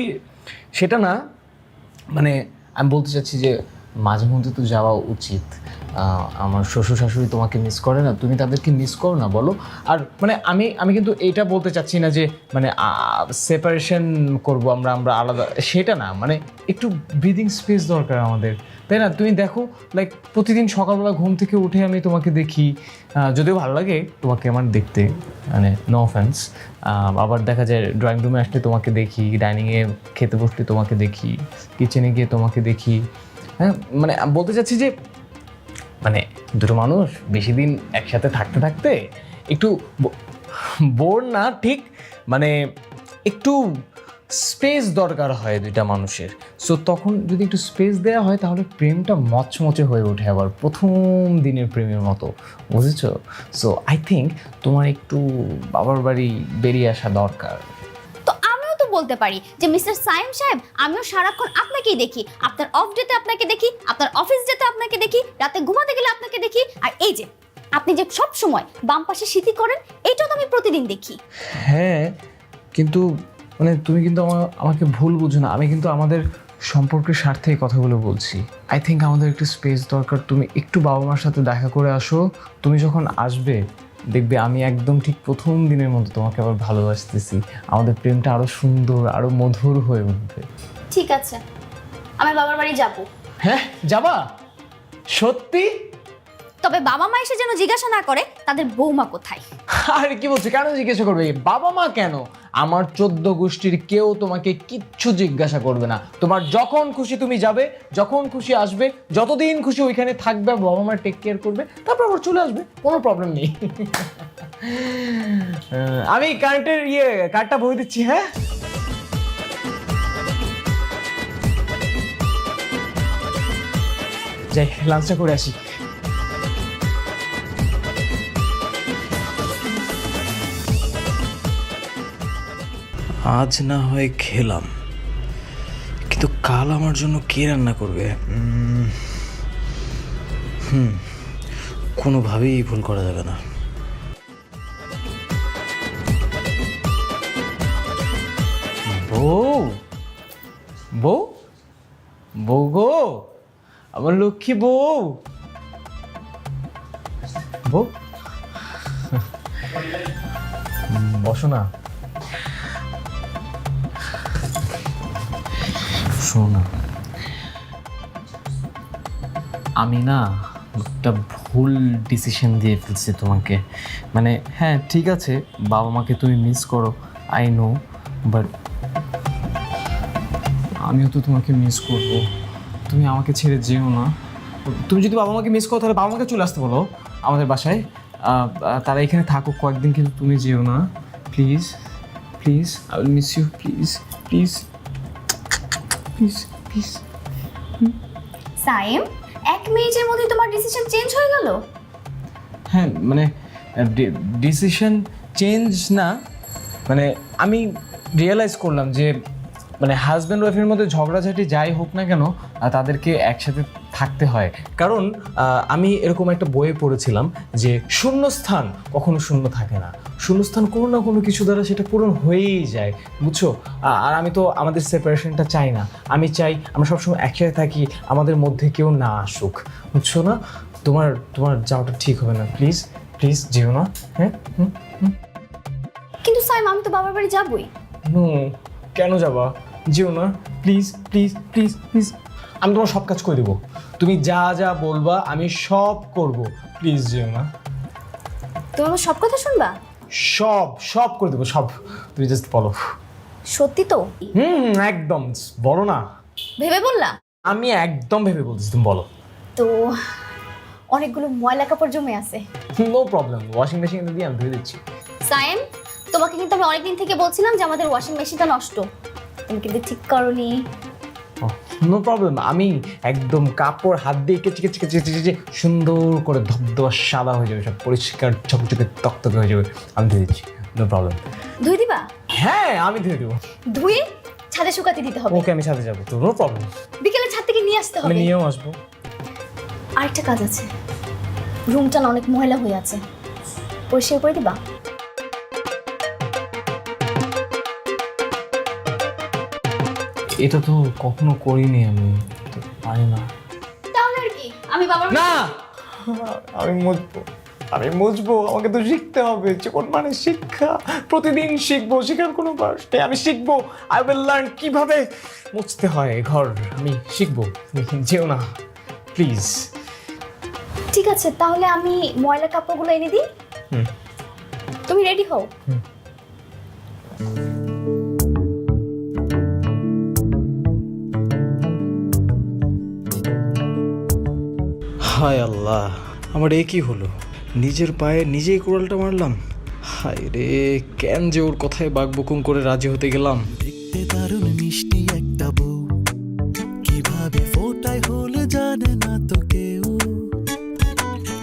সেটা না, মানে আমি বলতে চাচ্ছি যে মাঝে মধ্যে তো যাওয়া উচিত। আমার শ্বশুর শাশুড়ি তোমাকে মিস করে না? তুমি তাদেরকে মিস করো না বলো? আর মানে আমি কিন্তু এইটা বলতে চাচ্ছি না যে মানে সেপারেশন করব আমরা আলাদা, সেটা না, মানে একটু ব্রিদিং স্পেস দরকার আমাদের, তাই না? তুমি দেখো, লাইক প্রতিদিন সকালবেলা ঘুম থেকে উঠে আমি তোমাকে দেখি, যদিও ভালো লাগে তোমাকে আমার দেখতে, মানে নো অফেন্স। আবার দেখা যায় ড্রয়িং রুমে আসলে তোমাকে দেখি, ডাইনিংয়ে খেতে বসলে তোমাকে দেখি, কিচেনে গিয়ে তোমাকে দেখি। হ্যাঁ, মানে বলতে চাচ্ছি যে মানে দুটো মানুষ বেশি দিন একসাথে থাকতে থাকতে একটু বোর না ঠিক, মানে একটু স্পেস দরকার হয় দুইটা মানুষের। সো তখন যদি একটু স্পেস দেওয়া হয় তাহলে প্রেমটা মচমচে হয়ে ওঠে, আবার প্রথম দিনের প্রেমের মতো, বুঝেছো? সো আই থিঙ্ক তোমার একটু বাবার বাড়ি বেরিয়ে আসা দরকার। তো আমিও তো বলতে পারি যে মিস্টার সাইম সাহেব, আমিও সারাক্ষণ আপনাকেই দেখি, আপনার অফ ডেতে আপনাকে দেখি, আপনার অফিস ডেতে আপনাকে দেখি, রাতে ঘুমাতে গেলে আপনাকে দেখি, আর এই যে আপনি যে সব সময় বাম পাশে স্মৃতি করেন, এইটাও তো আমি প্রতিদিন দেখি। হ্যাঁ, কিন্তু মানে তুমি কিন্তু আমাকে ভুল বুঝো না, আমি কিন্তু আমাদের সম্পর্কের স্বার্থে এই কথাগুলো বলছি। আই থিঙ্ক আমাদের একটু স্পেস দরকার। তুমি একটু বাবা মার সাথে দেখা করে আসো, তুমি যখন আসবে দেখবে আমি একদম ঠিক প্রথম দিনের মতো তোমাকে আবার ভালোবাসতেছি, আমাদের প্রেমটা আরও সুন্দর আরও মধুর হয়ে উঠবে। ঠিক আছে, আমি বাবার বাড়ি যাব। হ্যাঁ যাবা? সত্যি? তবে বাবা মা এসে যেন জিজ্ঞাসা না করে তাদের বৌমা কোথায়। আরে কি বলছো, কেন জিজ্ঞাসা করবে? বাবা মা কেন, আমার 14 গোষ্ঠীর কেউ তোমাকে কিচ্ছু জিজ্ঞাসা করবে না। তোমার যখন খুশি তুমি যাবে, যখন খুশি আসবে, যতদিন খুশি ওইখানে থাকবে, বাবা মা টেক কেয়ার করবে, তারপর আবার চলে আসবে, কোনো প্রবলেম নেই। আমি কারেন্টের কার্ডটা বই দিচ্ছি। হ্যাঁ, যাই লাঞ্চটা করে আসি। আজ না হয় খেলাম, কিন্তু কাল আমার জন্য কে রান্না করবে? কোনোভাবেই ভুল করা যাবে না। বউ, বউ, বউ গো, আমার লক্ষ্মী বউ, বউ, বসো না। শোনো না, আমি না একটা ভুল ডিসিশন দিয়ে ফেলছি তোমাকে। মানে হ্যাঁ ঠিক আছে, বাবা মাকে তুমি মিস করো, আই নো, বাট আমিও তো তোমাকে মিস করবো। তুমি আমাকে ছেড়ে যেও না। তুমি যদি বাবা মাকে মিস করো তাহলে বাবা মাকে চলে আসতে বলো আমাদের বাসায়, তারা এখানে থাকুক কয়েকদিন, কিন্তু তুমি যেও না please, please, I will miss you, please please please please. Saim, 1 মিনিটের মধ্যে তোমার ডিসিশন চেঞ্জ হয়ে গেল? হ্যাঁ মানে ডিসিশন চেঞ্জ না, মানে আমি রিয়েলাইজ করলাম যে মানে হাজব্যান্ড ওয়াইফের মধ্যে ঝগড়াঝাটি যাই হোক না কেন, তাদেরকে একসাথে থাকতে হয়। কারণ আমি এরকম একটা বইয়ে পড়েছিলাম যে শূন্যস্থান কখনো শূন্য থাকে না, শূন্যস্থান কোনো না কোনো কিছু দ্বারা সেটা পূরণ হয়েই যায়, বুঝছো? আর আমি তো আমাদের সেপারেশনটা চাই না, আমি চাই আমরা সবসময় একসাথে থাকি, আমাদের মধ্যে কেউ না আসুক, বুঝছো না? তোমার যাওয়াটা ঠিক হবে না, প্লিজ প্লিজ যেও না। হ্যাঁ, কিন্তু সাইম, আমি তো বাবার বাড়ি যাবই। নো, কেন যাবা? যেও না প্লিজ প্লিজ প্লিজ প্লিজ। আমি তোমার সব কাজ করে দেবো, তুমি যা যা বলবা আমি সব করব, প্লিজ যেও না। তুমি আমার সব কথা শুনবা? সব সব করে দেবো, সব, তুমি জাস্ট বলো। সত্যি তো? একদম বলো না। ভেবে বললা? আমি একদম ভেবে বলতেছি, তুমি বলো। তো অনেকগুলো ময়লা কাপড় জমে আছে। নো প্রবলেম, ওয়াশিং মেশিনে দিয়ে আমি ধুয়ে দিচ্ছি। সাইম, তোমাকে কিন্তু আমি অনেকদিন থেকে বলছিলাম যে আমাদের ওয়াশিং মেশিনটা নষ্ট, তুমি কিন্তু ঠিক করনি। নো প্রবলেম, আমি একদম কাপড় হাত দিয়ে কেচে কেচে কেচে কেচে সুন্দর করে ধবধবা সাদা হয়ে যাবে, সব পরিষ্কার ঝকঝকে তকতকে হয়ে যাবে, আমি ধুয়ে দিচ্ছি, নো প্রবলেম। ধুয়ে দিবা? হ্যাঁ আমি ধুয়ে দেবো। ধুয়ে ছাদে শুকাতে দিতে হবে। ওকে, আমি সাথে যাবো, তো নো প্রবলেম। বিকেলে ছাদ থেকে নিয়ে আসতে আমি হবে। নিয়েও আসবো। আরেকটা কাজ আছে, রুমটা না অনেক ময়লা হয়ে আছে, পরিষ্কার করে দিবা? এটা তো কখনো করিনি, আমি তো পারি না। তাহলে আর কি, আমি বাবার না, আমি মুছবো, আমি মুছবো, আমাকে তো শিখতে হবে। জীবন মানে শিক্ষা, প্রতিদিন শিখবো, শেখার কোনো বয়স নেই। আমি শিখবো, আই উইল লার্ন কিভাবে মুছতে হয় ঘর, আমি শিখবো। তুমি যেও না প্লিজ। ঠিক আছে, তাহলে আমি ময়লা কাপড়গুলো এনে দিই। তুমি রেডি হও। হায় আল্লাহ, আমার এ কি হলো? নিজের পায়ে নিজেই কোড়ালটা মারলাম। হায় রে, কেন যে ওর কথায় বাকবকুম করে রাজি হতে গেলাম। দেখতে দারুণ মিষ্টি একটা বউ, কিভাবে ফোটায় হলে জানে না তো কেউ।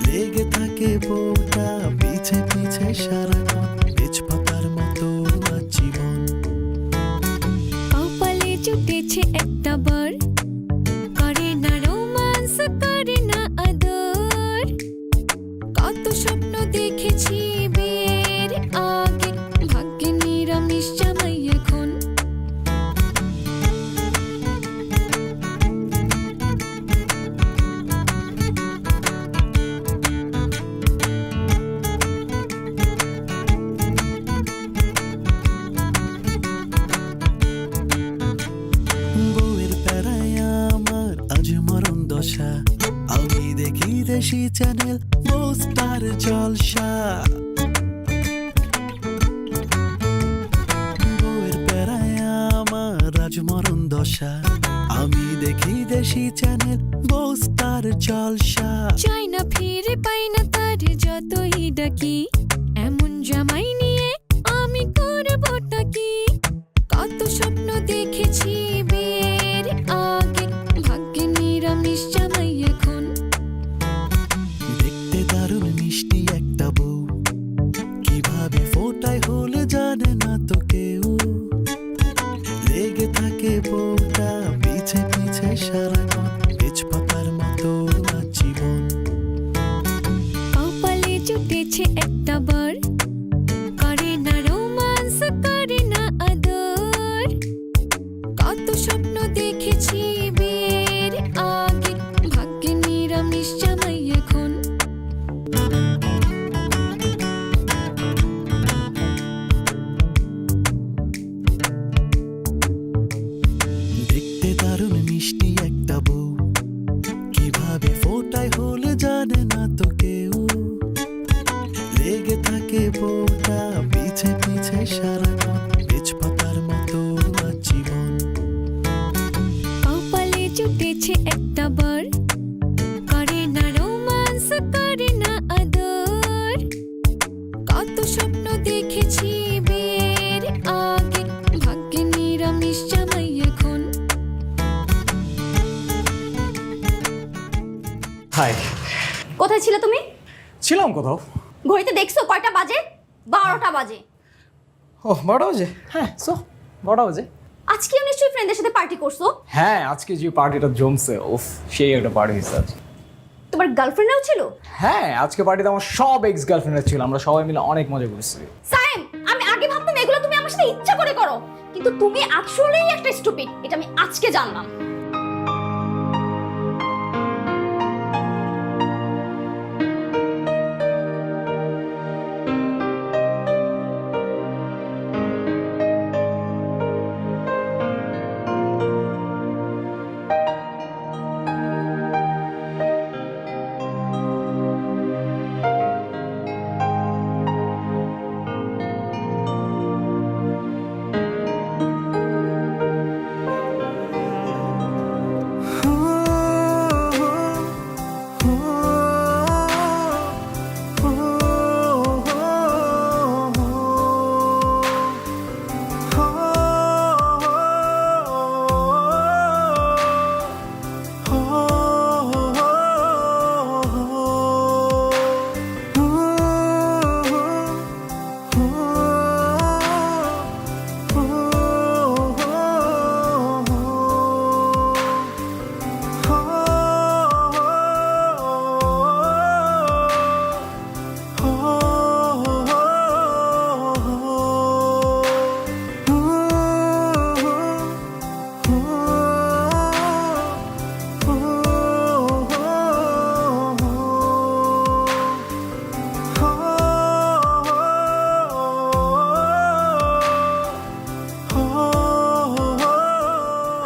লেগে থাকে বউটা পিছে পিছে সারাক্ষণ, তেজপাতার মতো জীবন। কপালে জুটেছে একটা বার, করে না রোমান্স, করে না আদর। কত স্বপ্ন দেখেছি বিয়ের আগে, ভাগ্যে নিরামিষ জামাই এখন। বউয়ের প্যারায় আমার আজ মরণ দশা, আমি দেখি দেশি চ্যানেল বউ স্টার জলসা। দশা আমি দেখি দেশি চ্যানেল বউ স্টার জলসা চাই না ফিরে পাই না তার যতই ডাকি এমন জামাই নিয়ে আমি করবটা কি কত স্বপ্ন দেখেছি বিয়ের আগে ভাগ্যে নিরামিষ জামাই এখন দেখতে দারুণ মিষ্টি একটা বউ কিভাবে ফোটায় হলে জানে না তো কেউ লেগে থাকে বউটা পিছে পিছে সারাক্ষণ তেজপাতার মতো জীবন কপালে জুটেছে একটা বার করে না রোমান্স করে না আদর কত স্বপ্ন দেখেছি বিয়ের আগে ভাগ্যে নিরামিষ জামাই এখন দেখতে দারুণ মিষ্টি একটা বউ কিভাবে ফোটায় হলে জানে না তো কেউ লেগে থাকে বউটা পিছে পিছে সারাক্ষণ তেজপাতার মতো জীবন কপালে জুটেছে একটা বার করে না রোমান্স করে না আদর কত স্বপ্ন দেখেছি বিয়ের আগে ভাগ্যে নিরামিষ জামাই এখন হাই, কোথায় ছিলে তুমি? ছিলাম কোথাও। ঘড়িতে দেখছো কয়টা বাজে? 12টা বাজে। ও 12টা বাজে? হ্যাঁ, সো 12টা বাজে। আজকেও নিশ্চয়ই ফ্রেন্ডদের সাথে পার্টি করছো? হ্যাঁ, আজকে যে পার্টিটা জমছে, উফ, সেই একটা পার্টি হয়েছে আজ। তোমার গার্লফ্রেন্ডও ছিল? হ্যাঁ, আজকে পার্টিতে আমার সব এক্স গার্লফ্রেন্ডরা ছিল, আমরা সবাই মিলে অনেক মজা করেছি। সাইম, আমি আগে ভাবতাম এগুলো তুমি আমার সাথে ইচ্ছা করে করো, কিন্তু তুমি আসলেই একটা স্টুপিড। এটা আমি আজকে জানলাম।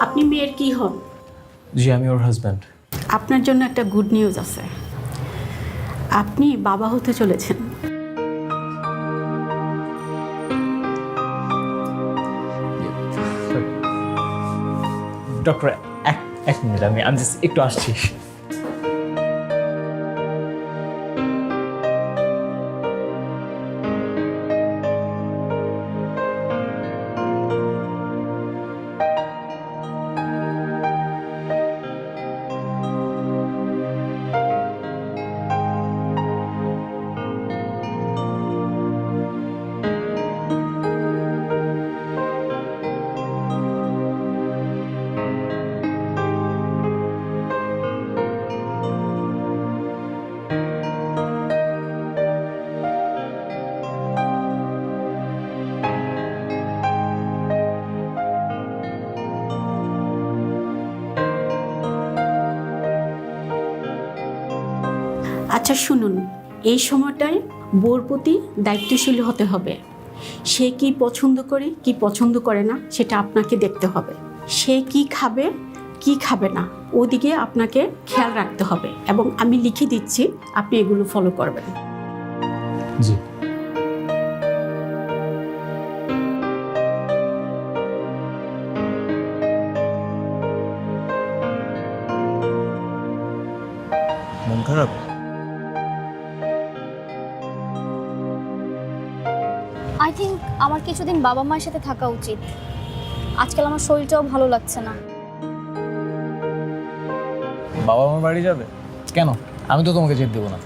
আপনি মেয়ের কি হন? জি, আমি ওর হাজব্যান্ড। আপনার জন্য একটা গুড নিউজ আছে, আপনি বাবা হতে চলেছেন। ডক্টর, এক মিনিট, আমি জাস্ট একটু আসছি। আচ্ছা শুনুন, এই সময়টায় বউর প্রতি দায়িত্বশীল হতে হবে। সে কি পছন্দ করে কি পছন্দ করে না সেটা আপনাকে দেখতে হবে। সে কি খাবে কি খাবে না ওদিকে আপনাকে খেয়াল রাখতে হবে, এবং আমি লিখে দিচ্ছি, আপনি এগুলো ফলো করবেন। জি। খারাপ? আই থিঙ্ক আমার কিছুদিন বাবা মায়ের সাথে থাকা উচিত। আজকাল আমার শরীরটাও ভালো লাগছে না। বাবা আমার বাড়ি যাবে কেন? আমি তো তোমাকে যেতে দেবো না।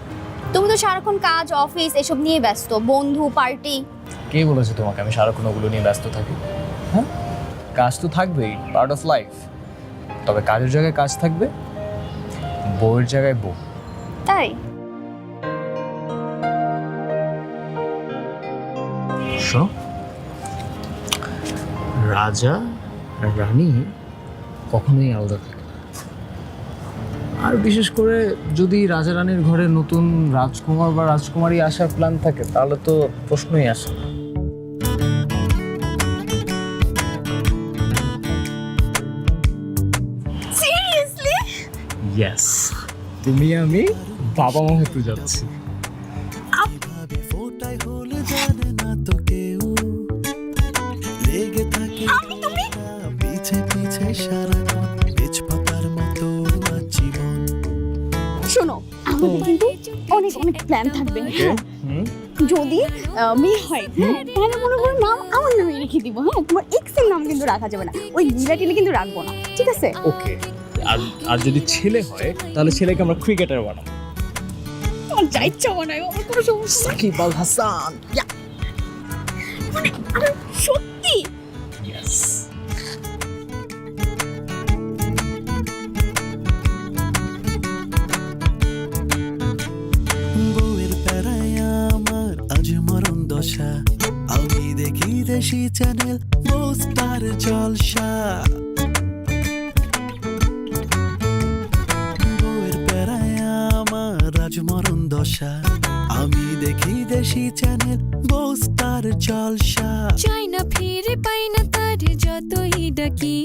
তুমি তো সারাক্ষণ কাজ, অফিস এসব নিয়ে ব্যস্ত, বন্ধু, পার্টি। কে বলেছে তোমাকে আমি সারাক্ষণ ওগুলো নিয়ে ব্যস্ত থাকি? হ্যাঁ, কাজ তো থাকবেই, পার্ট অফ লাইফ। তবে কাজের জায়গায় কাজ থাকবে, বউয়ের জায়গায় বউ। তাই? শোনো, রাজা আর রানী কখনোই আলাদা থাকে না। আর বিশেষ করে যদি রাজা রানীর ঘরে নতুন রাজকুমার বা রাজকুমারী আসার প্ল্যান থাকে তাহলে তো প্রশ্নই আসে না। সিরিয়াসলি? ইয়েস, তুমি আমি বাবা মা হতে যাচ্ছি। কিভাবে ফোটায় হলে জানে না তো কেউ, লেগে থাকে পিছে পিছে সারাক্ষণ, তেজপাতার মতো জীবন। শোনো, আমাদের কিন্তু অনেক অনেক প্ল্যান থাকবে। হ্যাঁ, যদি মেয়ে হয়, হ্যাঁ, তাহলে মনে করো নাম আমার নামে রেখে দিব। হ্যাঁ, তোমার এক্সের নাম কিন্তু রাখা যাবে না, ওই নীলাটিলে কিন্তু রাখবো না, ঠিক আছে? ওকে। আর যদি ছেলে হয় তাহলে ছেলেকে আমরা ক্রিকেটার বানাবো। তোমার যা ইচ্ছা বানাই, আমার কোনো সমস্যা নেই। সাকিব আল হাসান। মানে আরে সত্যি? ইয়েস। বউয়ের প্যারায় আমার আজ মরণ দশা, আমি দেখি দেশি চ্যানেল পোস্টার জলসা। বউয়ের প্যারায় আমার আজ মরণ দশা, আমি দেখি দেশি চ্যানেল পোস্টার জলসা। চাই না ফিরে পাই না তার যতই ডাকি